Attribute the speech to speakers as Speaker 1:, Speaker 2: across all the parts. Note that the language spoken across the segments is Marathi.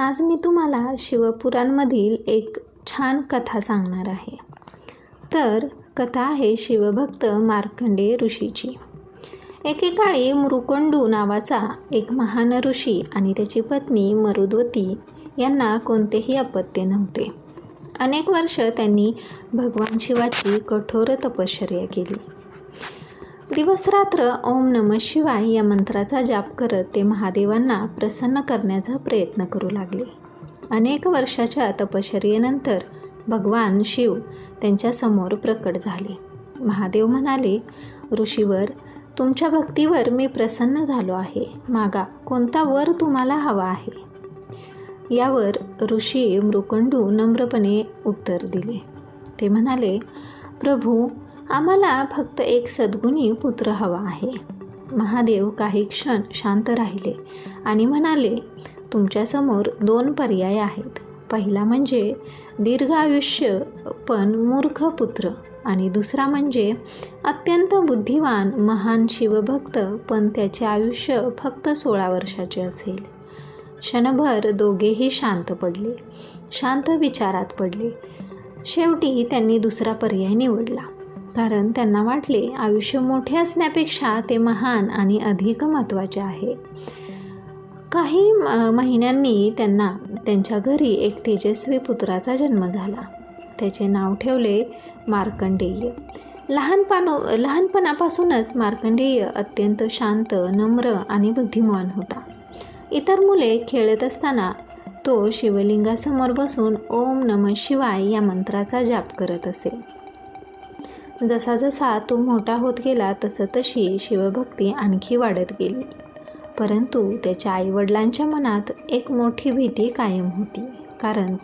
Speaker 1: आज मी तुम्हाला शिवपुराणमधील एक छान कथा सांगणार आहे. तर कथा आहे शिवभक्त मार्कंडेय ऋषीची. एकेकाळी मृकंडू नावाचा एक महान ऋषी आणि त्याची पत्नी मरुद्वती यांना कोणतेही अपत्य नव्हते. अनेक वर्ष त्यांनी भगवान शिवाची कठोर तपश्चर्या केली. दिवसरात्र ओम नमः शिवाय या मंत्राचा जाप करत ते महादेवांना प्रसन्न करण्याचा प्रयत्न करू लागले. अनेक वर्षाच्या तपश्चर्येनंतर भगवान शिव त्यांच्यासमोर प्रकट झाले. महादेव म्हणाले, ऋषीवर, तुमच्या भक्तीवर मी प्रसन्न झालो आहे. मागा, कोणता वर तुम्हाला हवा आहे? यावर ऋषी मृकंडू नम्रपणे उत्तर दिले. ते म्हणाले, प्रभू, आम्हाला फक्त एक सद्गुणी पुत्र हवा आहे. महादेव काही क्षण शांत राहिले आणि म्हणाले, तुमच्यासमोर 2 पर्याय आहेत. पहिला म्हणजे दीर्घ आयुष्य पण मूर्ख पुत्र, आणि दुसरा म्हणजे अत्यंत बुद्धिवान महान शिवभक्त पण त्याचे आयुष्य फक्त 16 वर्षाचे असेल. क्षणभर दोघेही शांत पडले, शांत विचारात पडले. शेवटी त्यांनी दुसरा पर्याय निवडला, कारण त्यांना वाटले आयुष्य मोठे असण्यापेक्षा ते महान आणि अधिक महत्त्वाचे आहे. काही महिन्यांनी त्यांना त्यांच्या घरी एक तेजस्वी पुत्राचा जन्म झाला. त्याचे नाव ठेवले मार्कंडेय. लहानपणापासूनच मार्कंडेय अत्यंत शांत, नम्र आणि बुद्धिमान होता. इतर मुले खेळत असताना तो शिवलिंगासमोर बसून ओम नमः शिवाय या मंत्राचा जाप करत असे. जसा जसा तो मोठा होत गेला तशी शिवभक्ती आणखी वाढत गेली. परंतु त्याच्या आईवडिलांच्या मनात एक मोठी भीती कायम होती, कारण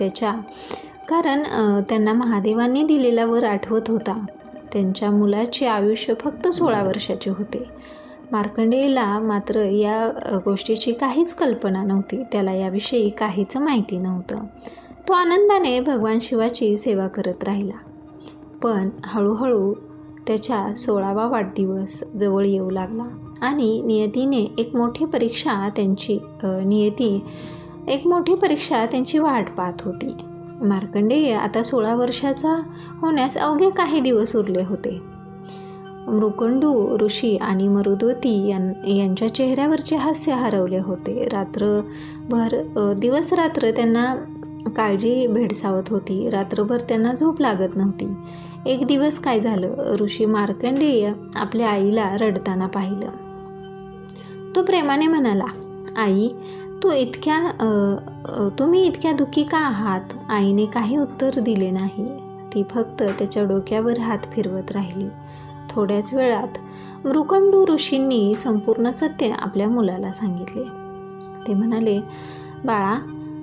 Speaker 1: त्यांना महादेवांनी दिलेला वर आठवत होता. त्यांच्या मुलाचे आयुष्य फक्त 16 वर्षाचे होते. मार्कंडेयला मात्र या गोष्टीची काहीच कल्पना नव्हती. त्याला याविषयी काहीच माहिती नव्हतं. तो आनंदाने भगवान शिवाची सेवा करत राहिला. पण हळूहळू त्याच्या 16वा वाढदिवस जवळ येऊ लागला आणि नियतीने एक मोठी परीक्षा त्यांची वाट पाहत होती. मार्कंडेय आता 16 वर्षाचा होण्यास अवघे काही दिवस उरले होते. मृकंडू ऋषी आणि मरुद्वती यांच्या चेहऱ्यावरचे हास्य हरवले होते. दिवस-रात्र त्यांना काळजी भेडसावत होती. रात्रभर त्यांना झोप लागत नव्हती. एक दिवस काय झालं, ऋषी मार्कंडेय आपल्या आईला रडताना पाहिलं. तो प्रेमाने म्हणाला, आई, तुम्ही इतक्या दुःखी का आहात? आईने काही उत्तर दिले नाही. ती फक्त त्याच्या डोक्यावर हात फिरवत राहिली. थोड्याच वेळात मृकंडू ऋषींनी संपूर्ण सत्य आपल्या मुलाला सांगितले. ते म्हणाले, बाळा,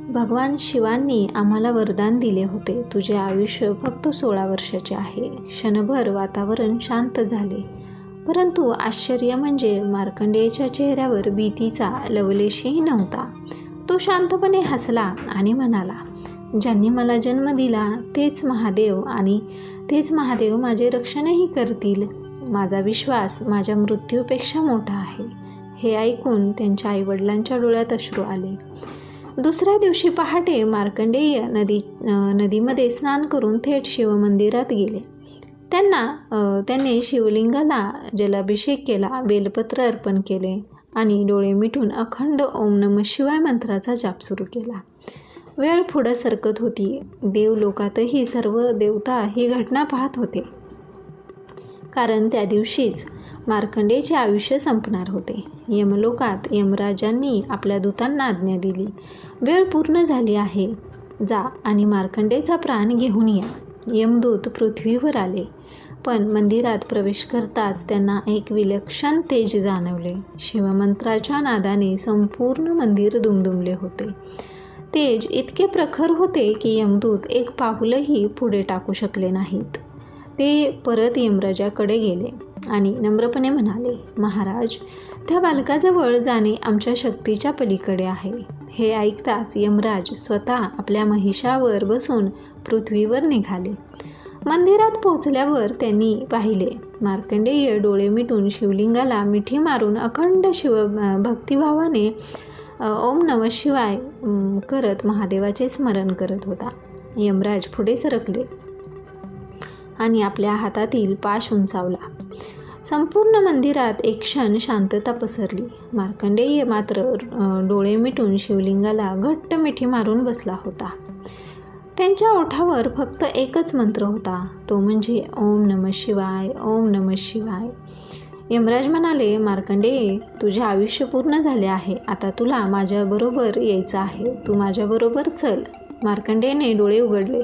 Speaker 1: भगवान शिवांनी आम्हाला वरदान दिले होते. तुझे आयुष्य फक्त 16 वर्षाचे आहे. क्षणभर वातावरण शांत झाले. परंतु आश्चर्य म्हणजे मार्कंडेयच्या चेहऱ्यावर भीतीचा लवलेशही नव्हता. तो शांतपणे हसला आणि म्हणाला, ज्यांनी मला जन्म दिला तेच महादेव माझे रक्षणही करतील. माझा विश्वास माझ्या मृत्यूपेक्षा मोठा आहे. हे ऐकून त्यांच्या आईवडिलांच्या डोळ्यात अश्रू आले. दुसऱ्या दिवशी पहाटे मार्कंडेय नदीमध्ये स्नान करून थेट शिवमंदिरात गेले. त्यांनी शिवलिंगाला जलाभिषेक केला, बेलपत्र अर्पण केले आणि डोळे मिटून अखंड ओम नमः शिवाय मंत्राचा जाप सुरू केला. वेळ पुढं सरकत होती. देवलोकातही सर्व देवता ही घटना पाहत होते, कारण त्या दिवशीच मार्कंडेयचे आयुष्य संपणार होते. यमलोकात यमराजांनी आपल्या दूतांना आज्ञा दिली, वेळ पूर्ण झाली आहे, जा आणि मार्कंडेयचा प्राण घेऊन या. यमदूत पृथ्वीवर आले, पण मंदिरात प्रवेश करताच त्यांना एक विलक्षण तेज जाणवले. शिवमंत्राच्या नादाने संपूर्ण मंदिर दुमदुमले होते. तेज इतके प्रखर होते की यमदूत एक पाऊलही पुढे टाकू शकले नाहीत. ते परत यमराजाकडे गेले आणि नम्रपणे म्हणाले, महाराज, त्या बालकाजवळ जाणे आमच्या शक्तीच्या पलीकडे आहे. हे ऐकताच यमराज स्वतः आपल्या महिषावर बसून पृथ्वीवर निघाले. मंदिरात पोहोचल्यावर त्यांनी पाहिले, मार्कंडेय डोळे मिटून शिवलिंगाला मिठी मारून अखंड भक्तिभावाने ओम नमः शिवाय करत महादेवाचे स्मरण करत होता. यमराज पुढे सरकले आणि आपल्या हातातील पाश उंचावला. संपूर्ण मंदिरात एक क्षण शांतता पसरली. मार्कंडेय मात्र डोळे मिटून शिवलिंगाला घट्ट मिठी मारून बसला होता. त्यांच्या ओठावर फक्त एकच मंत्र होता, तो म्हणजे ओम नमः शिवाय, ओम नमः शिवाय. यमराज म्हणाले, मार्कंडेय, तुझे आयुष्य पूर्ण झाले आहे. आता तुला माझ्याबरोबर यायचं आहे. तू माझ्याबरोबर चल. मार्कंडेयने डोळे उघडले.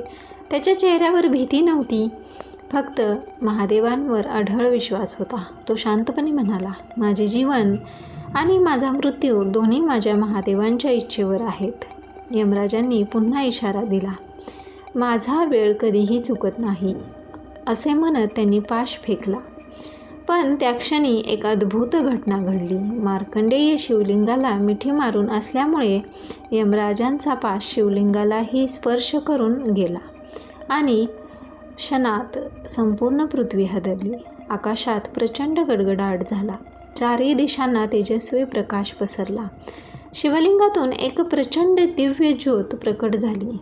Speaker 1: त्याच्या चेहऱ्यावर भीती नव्हती, फक्त महादेवांवर अढळ विश्वास होता. तो शांतपणे म्हणाला, माझे जीवन आणि माझा मृत्यू दोन्ही माझ्या महादेवांच्या इच्छेवर आहेत. यमराजांनी पुन्हा इशारा दिला. माझा वेळ कधीही चुकत नाही, असे म्हणत त्यांनी पाश फेकला. पण त्या क्षणी एक अद्भुत घटना घडली. मार्कंडेय शिवलिंगाला मिठी मारून असल्यामुळे यमराजांचा पाश शिवलिंगालाही स्पर्श करून गेला आणि क्षणात संपूर्ण पृथ्वी हादरली. आकाशात प्रचंड गडगडाट झाला. चारही दिशांना तेजस्वी प्रकाश पसरला. शिवलिंगातून एक प्रचंड दिव्य ज्योत प्रकट झाली.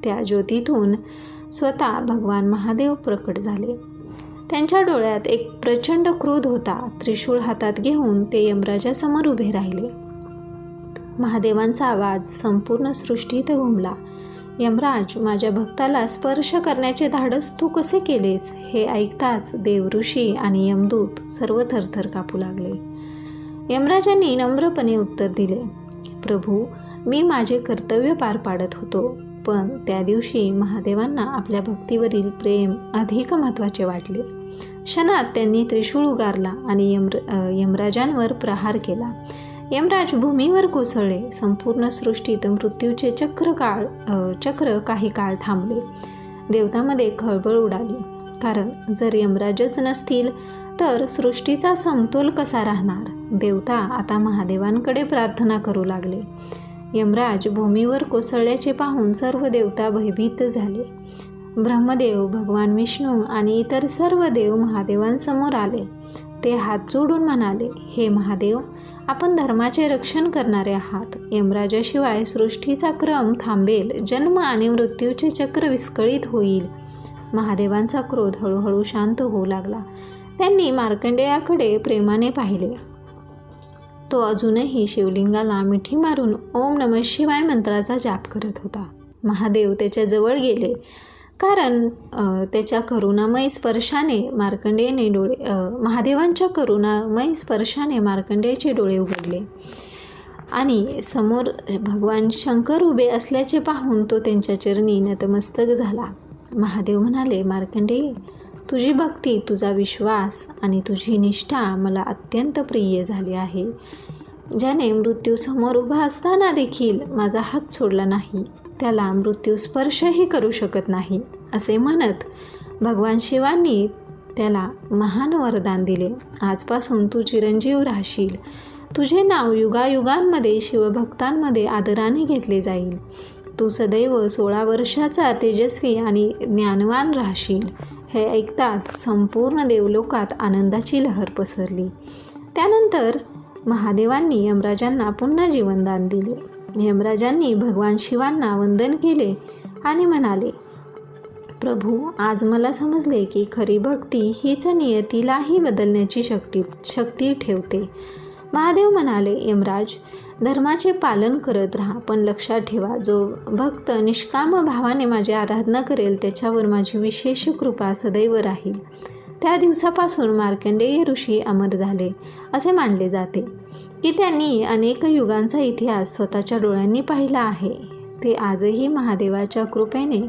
Speaker 1: त्या ज्योतीतून स्वतः भगवान महादेव प्रकट झाले. त्यांच्या डोळ्यात एक प्रचंड क्रोध होता. त्रिशूळ हातात घेऊन ते यमराजासमोर उभे राहिले. महादेवांचा आवाज संपूर्ण सृष्टीत घुमला. यमराज, माझ्या भक्ताला स्पर्श करण्याचे धाडस तू कसे केलेस? हे ऐकताच देवऋषी आणि यमदूत सर्व थरथर कापू लागले. यमराजांनी नम्रपणे उत्तर दिले, प्रभू, मी माझे कर्तव्य पार पाडत होतो, पण त्या दिवशी महादेवांना आपल्या भक्तीवरील प्रेम अधिक महत्त्वाचे वाटले. क्षणात त्यांनी त्रिशूळ उगारला आणि यमराजांवर प्रहार केला. यमराज भूमीवर कोसळले. संपूर्ण सृष्टीत मृत्यूचे चक्र काही काळ थांबले. देवतांमध्ये खळबळ उडाली, कारण जर यमराजच नसतील तर सृष्टीचा समतोल कसा राहणार? देवता आता महादेवांकडे प्रार्थना करू लागले. यमराज भूमीवर कोसळल्याचे पाहून सर्व देवता भयभीत झाले. ब्रह्मदेव, भगवान विष्णू आणि इतर सर्व देव महादेवांसमोर आले. ते हात जोडून म्हणाले, हे महादेव, आपण धर्माचे रक्षण करणारे आहात. यमराजाशिवाय सृष्टीचा क्रम थांबेल, जन्म आणि मृत्यूचे चक्र विस्कळीत होईल. महादेवांचा क्रोध हळूहळू शांत होऊ लागला. त्यांनी मार्कंडेयाकडे प्रेमाने पाहिले. तो अजूनही शिवलिंगाला मिठी मारून ओम नमः शिवाय मंत्राचा जाप करत होता. महादेव त्याच्या जवळ गेले, कारण त्याच्या करुणामय स्पर्शाने महादेवांच्या करुणामय स्पर्शाने मार्कंडेयचे डोळे उघडले आणि समोर भगवान शंकर उभे असल्याचे पाहून तो त्यांच्या चरणी नतमस्तक झाला. महादेव म्हणाले, मार्कंडेय, तुझी भक्ती, तुझा विश्वास आणि तुझी निष्ठा मला अत्यंत प्रिय झाली आहे. ज्याने मृत्यूसमोर उभा असताना देखील माझा हात सोडला नाही, त्याला मृत्यू स्पर्शही करू शकत नाही, असे म्हणत भगवान शिवांनी त्याला महान वरदान दिले. आजपासून तू चिरंजीव राहशील. तुझे नाव युगायुगांमध्ये शिवभक्तांमध्ये आदराने घेतले जाईल. तू सदैव 16 वर्षाचा तेजस्वी आणि ज्ञानवान राहशील. हे ऐकताच संपूर्ण देवलोकात आनंदाची लहर पसरली. त्यानंतर महादेवांनी यमराजांना पुन्हा जीवनदान दिले. यमराजांनी भगवान शिवांना वंदन केले आणि म्हणाले, प्रभू, आज मला समजले की खरी भक्ती हीच नियतीलाही बदलण्याची शक्ती ठेवते. महादेव म्हणाले, यमराज, धर्माचे पालन करत राहा, पण लक्षात ठेवा, जो भक्त निष्काम भावाने माझी आराधना करेल त्याच्यावर माझी विशेष कृपा सदैव राहील. त्या दिवसापासून मार्कंडेय ऋषी अमर झाले. असे मानले जाते की त्यांनी अनेक युगांचा इतिहास स्वतःच्या डोळ्यांनी पाहिला आहे. ते आजही महादेवाच्या कृपेने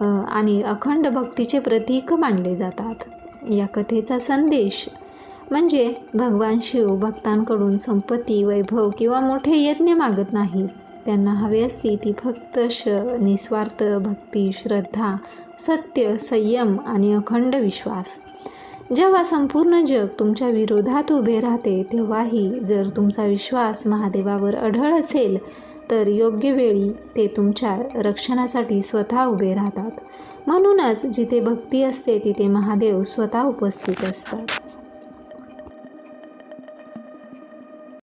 Speaker 1: आणि अखंड भक्तीचे प्रतीक मानले जातात. या कथेचा संदेश म्हणजे भगवान शिव भक्तांकडून संपत्ती, वैभव किंवा मोठे यज्ञ मागत नाहीत. त्यांना हवे असती ती फक्त निस्वार्थ भक्ती, श्रद्धा, सत्य, संयम आणि अखंड विश्वास. जेव्हा संपूर्ण जग तुमच्या विरोधात उभे राहते, तेव्हाही जर तुमचा विश्वास महादेवावर अढळ असेल तर योग्य वेळी ते तुमच्या रक्षणासाठी स्वतः उभे राहतात. म्हणूनच जिथे भक्ती असते तिथे महादेव स्वतः उपस्थित असतात.